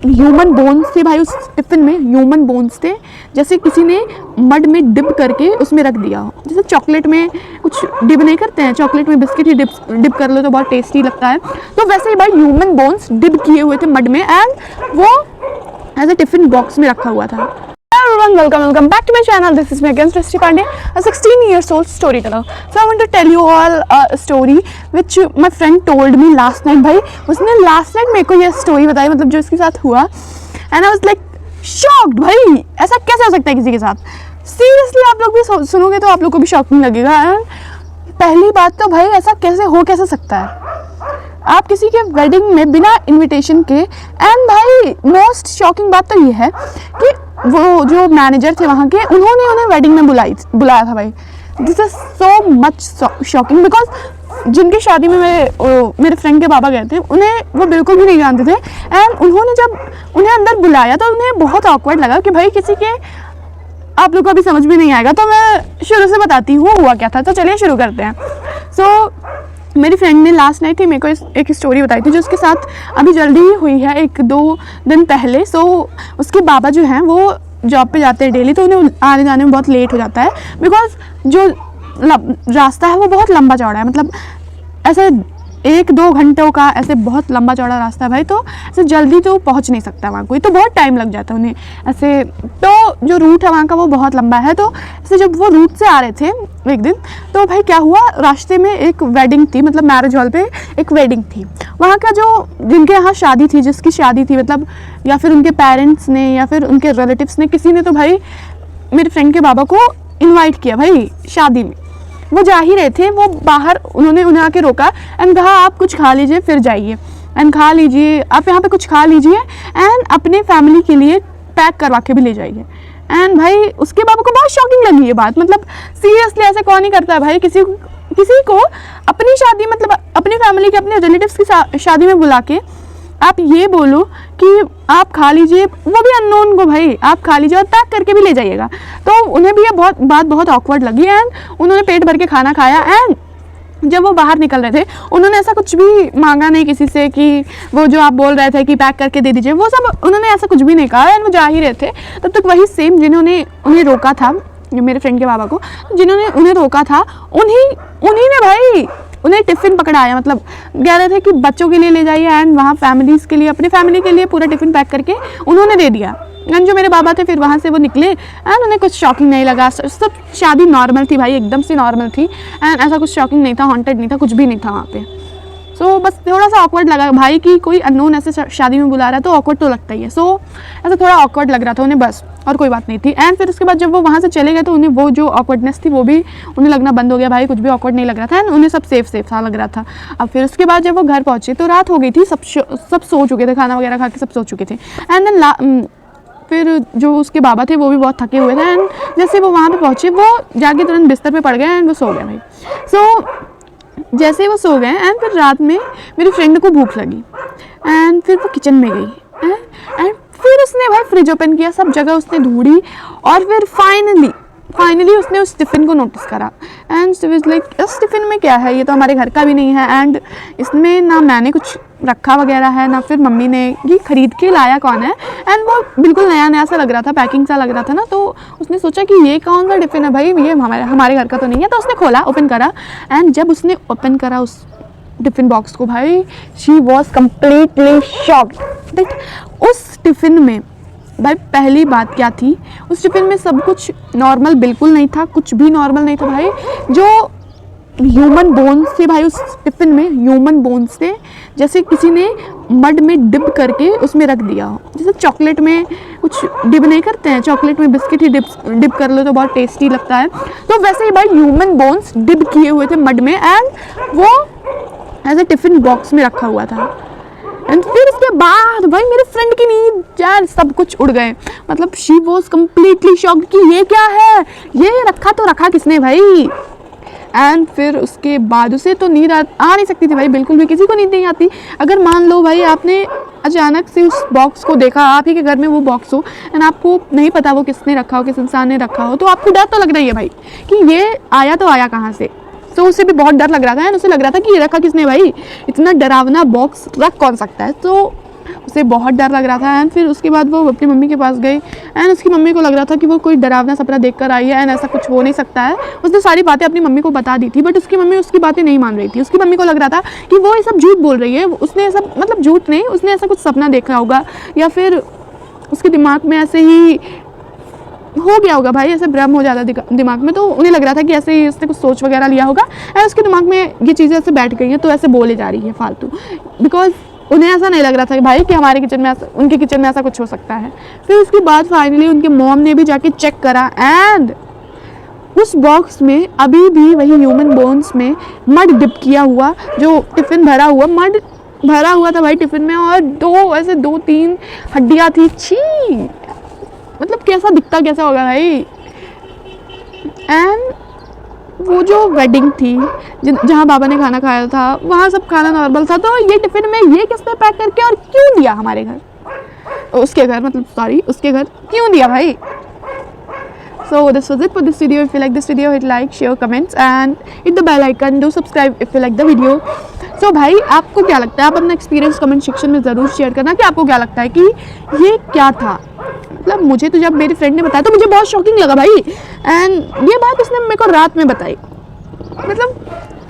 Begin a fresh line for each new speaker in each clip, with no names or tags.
Human bones थे भाई उस टिफ़िन में, ह्यूमन बोन्स थे, जैसे किसी ने मड में डिप करके उसमें रख दिया हो। जैसे चॉकलेट में कुछ डिप नहीं करते हैं, चॉकलेट में बिस्किट ही डिप कर लो तो बहुत टेस्टी लगता है, तो वैसे ही भाई ह्यूमन बोन्स डिप किए हुए थे मड में एंड वो एज ए टिफ़िन बॉक्स में रखा हुआ था। Everyone, welcome back to my channel. This is me again, Srishti Pandey, a 16 years old storyteller. So I want to tell you all a story which my friend told me last night. भाई उसने last night मेरे को ये story बताई, मतलब जो इसके साथ हुआ, and I was like shocked. भाई ऐसा कैसे हो सकता है किसी के साथ? Seriously आप लोग भी सुनोगे तो आप लोग को भी शॉकिंग लगेगा। and पहली बात तो भाई ऐसा कैसे सकता है आप किसी के वेडिंग में बिना इनविटेशन के। एंड भाई मोस्ट शॉकिंग बात तो ये है कि वो जो मैनेजर थे वहाँ के, उन्होंने उन्हें वेडिंग में बुलाया था भाई। This is so much shocking because जिनकी शादी में मेरे फ्रेंड के पापा गए थे, उन्हें वो बिल्कुल भी नहीं जानते थे। एंड उन्होंने जब उन्हें अंदर बुलाया तो उन्हें बहुत ऑकवर्ड लगा कि भाई किसी के, आप लोग को अभी समझ भी नहीं आएगा तो मैं शुरू से बताती हूँ हुआ क्या था। तो चलिए शुरू करते हैं। सो मेरी फ्रेंड ने लास्ट नाइट ही मेरे को एक स्टोरी बताई थी जो उसके साथ अभी जल्दी ही हुई है, 1-2 दिन पहले। सो उसके बाबा जो हैं वो जॉब पे जाते हैं डेली, तो उन्हें आने जाने में बहुत लेट हो जाता है बिकॉज जो रास्ता है वो बहुत लंबा चौड़ा है, मतलब ऐसे 1-2 घंटों का ऐसे बहुत लंबा चौड़ा रास्ता है भाई। तो ऐसे जल्दी तो पहुंच नहीं सकता वहाँ कोई, तो बहुत टाइम लग जाता है उन्हें ऐसे। तो जो रूट है वहाँ का वो बहुत लंबा है। तो ऐसे जब वो रूट से आ रहे थे एक दिन, तो भाई क्या हुआ, रास्ते में एक वेडिंग थी, मतलब मैरिज हॉल पे एक वेडिंग थी। वहाँ का जो जिनके यहाँ शादी थी, जिसकी शादी थी, मतलब या फिर उनके पेरेंट्स ने या फिर उनके रिलेटिव्स ने, किसी ने तो भाई मेरे फ्रेंड के बाबा को इन्वाइट किया भाई शादी में। वो जा ही रहे थे, वो बाहर उन्होंने उन्हें आके रोका एंड कहा आप कुछ खा लीजिए फिर जाइए, एंड खा लीजिए आप यहाँ पे कुछ खा लीजिए एंड अपने फैमिली के लिए पैक करवा के भी ले जाइए। एंड भाई उसके बाबा को बहुत शॉकिंग लगी ये बात, मतलब सीरियसली ऐसे कौन ही करता है भाई किसी को अपनी शादी, मतलब अपनी फैमिली के अपने रिलेटिव्स की शादी में बुला के आप ये बोलो कि आप खा लीजिए, वो भी अननोन को भाई आप खा लीजिए और पैक करके भी ले जाइएगा। तो उन्हें भी ये बात बहुत ऑकवर्ड लगी एंड उन्होंने पेट भर के खाना खाया। एंड जब वो बाहर निकल रहे थे उन्होंने ऐसा कुछ भी मांगा नहीं किसी से कि वो जो आप बोल रहे थे कि पैक करके दे दीजिए, वो सब उन्होंने ऐसा कुछ भी नहीं कहा। एंड वो जा ही रहे थे तब तक वही सेम जिन्होंने उन्हें रोका था, जो मेरे फ्रेंड के बाबा को जिन्होंने उन्हें रोका था, उन्हीं ने भाई उन्हें टिफ़िन पकड़ाया, मतलब कह रहे थे कि बच्चों के लिए ले जाइए एंड वहाँ फैमिलीज़ के लिए, अपनी फैमिली के लिए पूरा टिफ़िन पैक करके उन्होंने दे दिया। एंड जो मेरे बाबा थे फिर वहाँ से वो निकले एंड उन्हें कुछ शॉकिंग नहीं लगा, सब शादी नॉर्मल थी भाई, एकदम से नॉर्मल थी एंड ऐसा कुछ शॉकिंग नहीं था, हॉन्टेड नहीं था, कुछ भी नहीं था वहाँ पे। सो बस थोड़ा सा ऑकवर्ड लगा भाई कि कोई अननोन ऐसे शादी में बुला रहा है तो ऑकवर्ड तो लगता ही है। सो ऐसा थोड़ा ऑकवर्ड लग रहा था उन्हें, बस और कोई बात नहीं थी। एंड फिर उसके बाद जब वो वहाँ से चले गए तो उन्हें वो जो ऑकवर्डनेस थी वो भी उन्हें लगना बंद हो गया भाई, कुछ भी ऑकवर्ड नहीं लग रहा था एंड उन्हें सब सेफ सा लग रहा था। अब फिर उसके बाद जब वो घर पहुँचे तो रात हो गई थी, सब सो चुके थे, खाना वगैरह खा के सब सो चुके थे। एंड देन फिर जो उसके बाबा थे वो भी बहुत थके हुए थे एंड जैसे वो वहाँ पे पहुँचे वो जाके तुरंत बिस्तर पे पड़ गए एंड वो सो गए भाई। सो जैसे वो सो गए एंड फिर रात में मेरी फ्रेंड को भूख लगी एंड फिर वो किचन में गई एंड फिर उसने भाई फ्रिज ओपन किया, सब जगह उसने ढूंढी और फिर फाइनली उसने उस टिफ़िन को नोटिस करा एंड शी वाज लाइक इस टिफ़िन में क्या है, ये तो हमारे घर का भी नहीं है एंड इसमें ना मैंने कुछ रखा वगैरह है ना फिर मम्मी ने, ये खरीद के लाया कौन है। एंड वो बिल्कुल नया सा लग रहा था, पैकिंग सा लग रहा था ना, तो उसने सोचा कि ये कौन सा टिफ़िन है भाई, ये हमारे घर का तो नहीं है। तो उसने खोला, ओपन करा एंड जब उसने ओपन करा उस टिफ़िन बॉक्स को भाई she was completely shocked that उस टिफ़िन में भाई पहली बात क्या थी, उस टिफ़िन में सब कुछ नॉर्मल बिल्कुल नहीं था, कुछ भी नॉर्मल नहीं था भाई। जो ह्यूमन बोन्स थे भाई उस टिफ़िन में, ह्यूमन बोन्स थे, जैसे किसी ने मड में डिप करके उसमें रख दिया हो। जैसे चॉकलेट में कुछ डिप नहीं करते हैं, चॉकलेट में बिस्किट ही डिप कर लो तो बहुत टेस्टी लगता है, तो वैसे ही भाई ह्यूमन बोन्स डिप किए हुए थे मड में एंड वो ऐसे टिफ़िन बॉक्स में रखा हुआ था। एंड फिर उसके बाद भाई मेरे फ्रेंड की नींद यार सब कुछ उड़ गए, मतलब शी वॉज कम्प्लीटली शॉक्ड कि ये क्या है, ये रखा किसने भाई। एंड फिर उसके बाद उसे तो नींद आ नहीं सकती थी भाई, बिल्कुल भी किसी को नींद नहीं आती। अगर मान लो भाई आपने अचानक से उस बॉक्स को देखा, आप ही के घर में वो बॉक्स हो एंड आपको नहीं पता वो किसने रखा हो, किस इंसान ने रखा हो, तो आपको डर तो लग रही है भाई कि ये आया कहाँ से। तो उसे भी बहुत डर लग रहा था एंड उसे लग रहा था कि ये रखा किसने भाई, इतना डरावना बॉक्स रख कौन सकता है। तो उसे बहुत डर लग रहा था। एंड फिर उसके बाद वो अपनी मम्मी के पास गई एंड उसकी मम्मी को लग रहा था कि वो कोई डरावना सपना देख कर आई है एंड ऐसा कुछ हो नहीं सकता है। उसने सारी बातें अपनी मम्मी को बता दी थी, बट उसकी मम्मी उसकी बातें नहीं मान रही थी। उसकी मम्मी को लग रहा था कि वो ये सब झूठ बोल रही है, उसने ऐसा मतलब झूठ नहीं, उसने ऐसा कुछ सपना देखा होगा या फिर उसके दिमाग में ऐसे ही हो गया होगा भाई, ऐसे भ्रम हो जाता दिमाग में। तो उन्हें लग रहा था कि ऐसे ही इसने कुछ सोच वगैरह लिया होगा और उसके दिमाग में ये चीज़ें ऐसे बैठ गई हैं तो ऐसे बोले जा रही है फालतू। बिकॉज उन्हें ऐसा नहीं लग रहा था कि भाई कि हमारे किचन में ऐसा, उनके किचन में ऐसा कुछ हो सकता है। फिर उसके बाद फाइनली उनके मॉम ने भी जाके चेक करा एंड उस बॉक्स में अभी भी वही ह्यूमन बोन्स में मड डिप किया हुआ जो टिफ़िन भरा हुआ मड भरा हुआ था भाई टिफ़िन में, और दो तीन हड्डियाँ थी। छी, मतलब कैसा दिखता कैसा होगा भाई। एंड वो जो वेडिंग थी जहाँ बाबा ने खाना खाया था वहाँ सब खाना नॉर्मल था, तो ये टिफ़िन में ये किसने पैक करके और क्यों दिया हमारे घर, उसके घर मतलब सॉरी उसके घर क्यों दिया भाई। So this was it for this video. If you like this video, hit like, share, comments and hit the bell icon. Do subscribe if you like the video. So भाई आपको क्या लगता है, आप अपना एक्सपीरियंस कमेंट सेक्शन में ज़रूर share करना कि आपको क्या लगता है कि ये क्या था। मतलब मुझे तो जब मेरी फ्रेंड ने बताया तो मुझे बहुत शॉकिंग लगा भाई। एंड ये बात उसने मेरे को रात में बताई, मतलब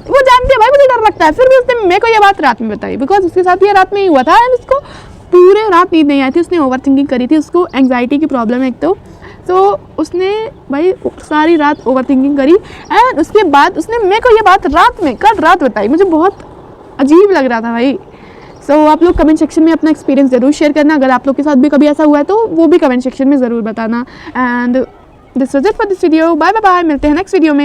वो जानती है भाई मुझे डर लगता है, फिर भी उसने मेरे को ये बात रात में बताई बिकॉज उसके साथ ये रात में ही हुआ था। एंड उसको पूरे रात नींद नहीं आई थी, उसने ओवर थिंकिंग करी थी, उसको एंग्जाइटी की प्रॉब्लम है एक तो उसने भाई सारी रात ओवर थिंकिंग करी एंड उसके बाद उसने मेरे को ये बात रात में कल रात बताई। मुझे बहुत अजीब लग रहा था भाई। सो आप लोग कमेंट सेक्शन में अपना एक्सपीरियंस ज़रूर शेयर करना, अगर आप लोग के साथ भी कभी ऐसा हुआ है तो वो भी कमेंट सेक्शन में ज़रूर बताना। And this was it for this video. Bye bye, मिलते हैं नेक्स्ट वीडियो में।